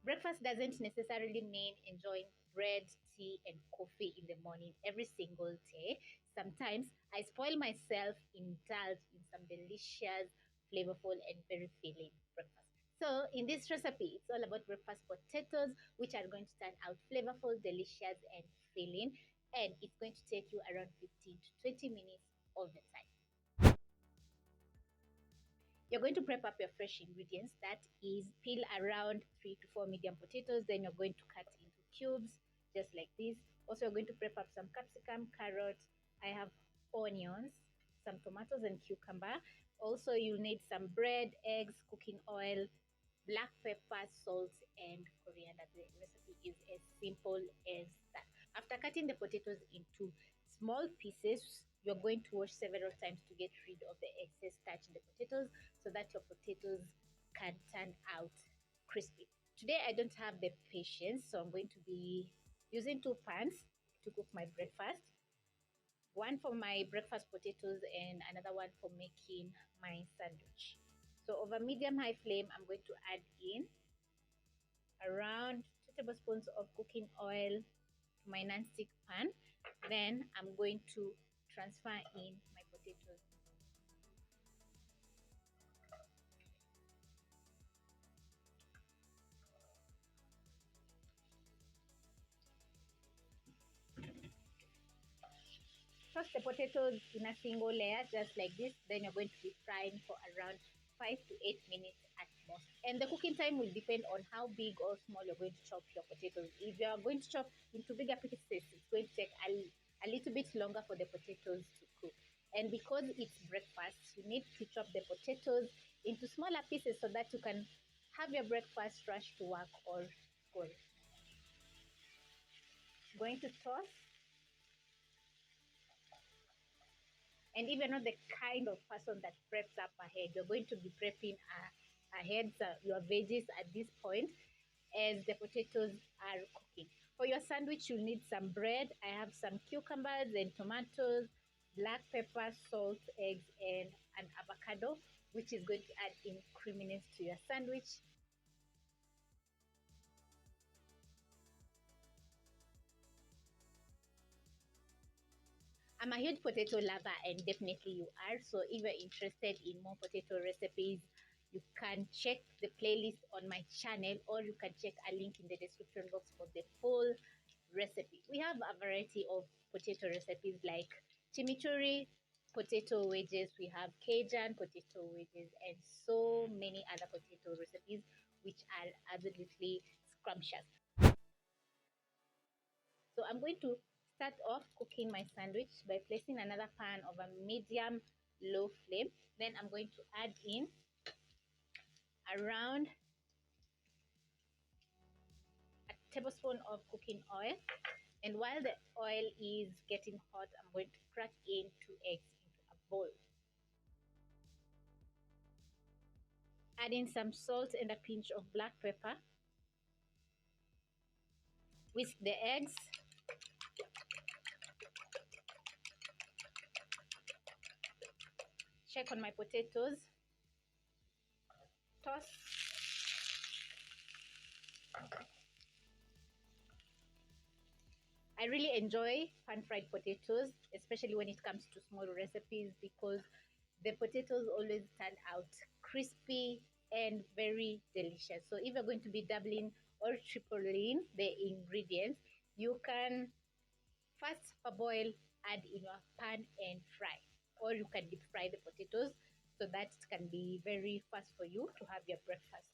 Breakfast doesn't necessarily mean enjoying bread, tea, and coffee in the morning every single day. Sometimes I spoil myself, indulge in some delicious, flavorful, and very filling breakfast. So in this recipe, it's all about breakfast potatoes, which are going to turn out flavorful, delicious, and filling. And it's going to take you around 15 to 20 minutes all the time. You're going to prep up your fresh ingredients. That is, peel around 3 to 4 medium potatoes. Then you're going to cut into cubes, just like this. Also, you're going to prep up some capsicum, carrot. I have onions, some tomatoes, and cucumber. Also, you'll need some bread, eggs, cooking oil, black pepper, salt, and coriander. The recipe is as simple as that. After cutting the potatoes into small pieces, you're going to wash several times to get rid of the excess starch in the potatoes so that your potatoes can turn out crispy. Today I don't have the patience, so I'm going to be using 2 pans to cook my breakfast. One for my breakfast potatoes and another one for making my sandwich. So over medium-high flame, I'm going to add in around 2 tablespoons of cooking oil to my non-stick pan. Then I'm going to transfer in my potatoes. Toss the potatoes in a single layer, just like this. Then you're going to be frying for around 5 to 8 minutes at most. And the cooking time will depend on how big or small you're going to chop your potatoes. If you're going to chop into bigger pieces, it's going to take a little bit longer for the potatoes to cook. And because it's breakfast, you need to chop the potatoes into smaller pieces so that you can have your breakfast rush to work or school. Going to toss. And if you're not the kind of person that preps up ahead, you're going to be prepping ahead your veggies at this point as the potatoes are cooking. For your sandwich, you'll need some bread. I have some cucumbers and tomatoes, black pepper, salt, eggs, and an avocado, which is going to add in creaminess to your sandwich. I'm a huge potato lover, and definitely you are. So if you're interested in more potato recipes, you can check the playlist on my channel, or you can check a link in the description box for the full recipe. We have a variety of potato recipes like chimichurri, potato wedges, we have Cajun potato wedges, and so many other potato recipes which are absolutely scrumptious. So I'm going to start off cooking my sandwich by placing another pan over medium low flame. Then I'm going to add in around a tablespoon of cooking oil. And while the oil is getting hot, I'm going to crack in 2 eggs into a bowl. Add in some salt and a pinch of black pepper. Whisk the eggs. Check on my potatoes. Toss. I really enjoy pan-fried potatoes, especially when it comes to small recipes, because the potatoes always turn out crispy and very delicious. So if you're going to be doubling or tripling the ingredients, you can first parboil, add in your pan and fry, or you can deep fry the potatoes so that it can be very fast for you to have your breakfast.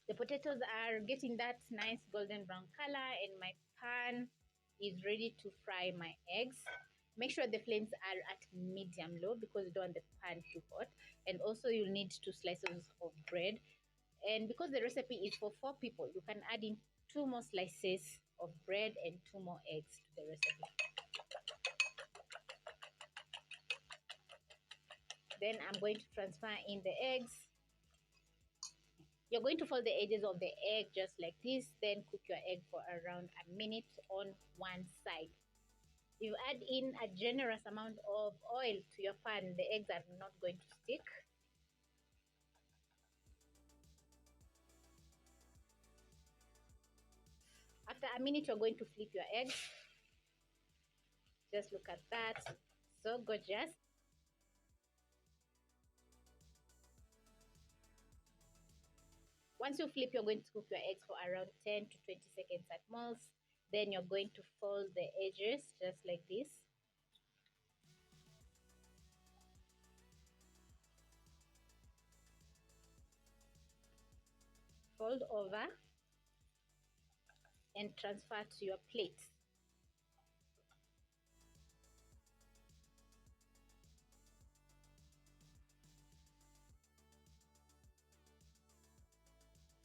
The potatoes are getting that nice golden brown color, and my pan is ready to fry my eggs. Make sure the flames are at medium low because you don't want the pan too hot. And also you'll need 2 slices of bread. And because the recipe is for 4 people, you can add in 2 more slices of bread and 2 more eggs to the recipe. Then I'm going to transfer in the eggs. You're going to fold the edges of the egg just like this, then cook your egg for around a minute on one side. You add in a generous amount of oil to your pan, the eggs are not going to stick. After a minute, you're going to flip your eggs. Just look at that. So gorgeous. Once you flip, you're going to cook your eggs for around 10 to 20 seconds at most. Then you're going to fold the edges just like this. Fold over and transfer to your plate.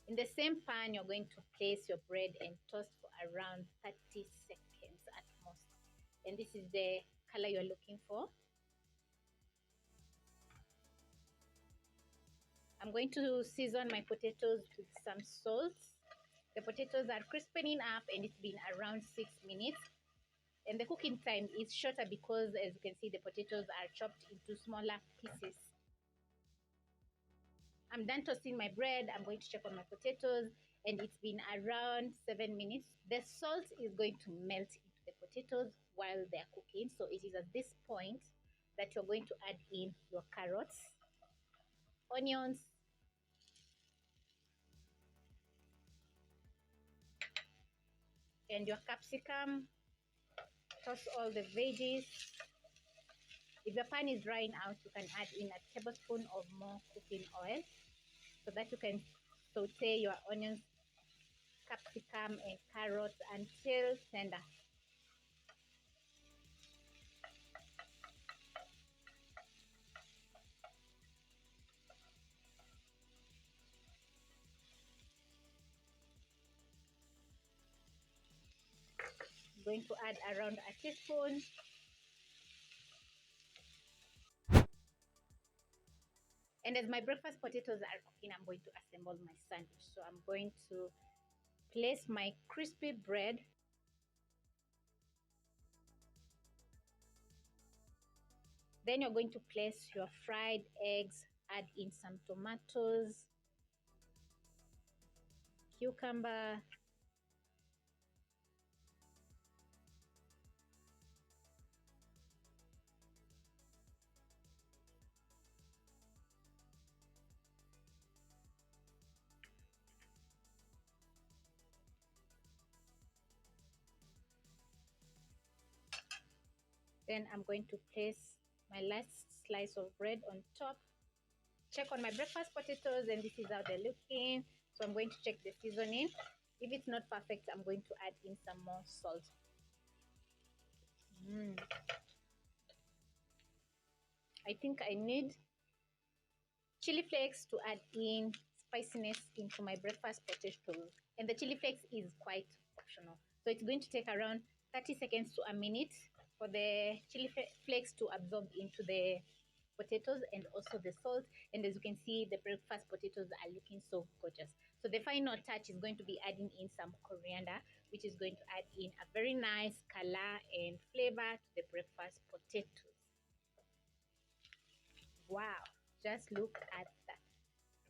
In the same pan, you're going to place your bread and toast for around 30 seconds at most. And this is the color you're looking for. I'm going to season my potatoes with some salt. The potatoes are crispening up and it's been around 6 minutes. And the cooking time is shorter because, as you can see, the potatoes are chopped into smaller pieces. I'm done toasting my bread. I'm going to check on my potatoes and it's been around 7 minutes. The salt is going to melt into the potatoes while they're cooking. So it is at this point that you're going to add in your carrots, onions, and your capsicum. Toss all the veggies. If your pan is drying out, you can add in a tablespoon of more cooking oil so that you can saute your onions, capsicum, and carrots until tender. I'm going to add around a teaspoon. And as my breakfast potatoes are cooking, I'm going to assemble my sandwich. So I'm going to place my crispy bread Then you're going to place your fried eggs, add in some tomatoes, cucumber, then I'm going to place my last slice of bread on top. Check on my breakfast potatoes and this is how they're looking. So I'm going to check the seasoning. If it's not perfect, I'm going to add in some more salt. I think I need chili flakes to add in spiciness into my breakfast potatoes. And the chili flakes is quite optional. So it's going to take around 30 seconds to a minute for the chili flakes to absorb into the potatoes and also the salt. And as you can see, the breakfast potatoes are looking so gorgeous. So the final touch is going to be adding in some coriander, which is going to add in a very nice color and flavor to the breakfast potatoes. Wow, just look at that.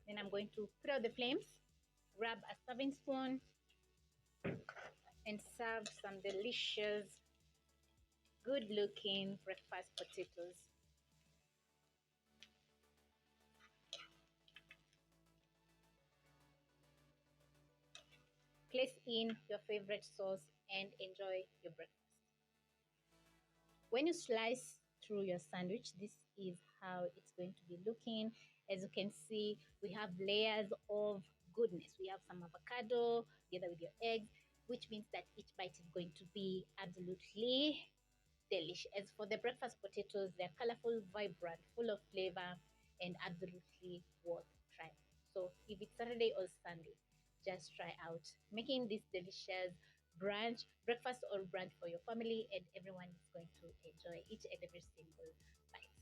Then I'm going to put out the flames, grab a serving spoon, and serve some delicious, good looking breakfast potatoes. Place in your favorite sauce and enjoy your breakfast. When you slice through your sandwich, this is how it's going to be looking. As you can see, we have layers of goodness. We have some avocado together with your eggs, which means that each bite is going to be absolutely delish. As for the breakfast potatoes, they're colorful, vibrant, full of flavor, and absolutely worth trying. So if it's Saturday or Sunday, just try out making this delicious breakfast or brunch for your family, and everyone is going to enjoy each and every single bite.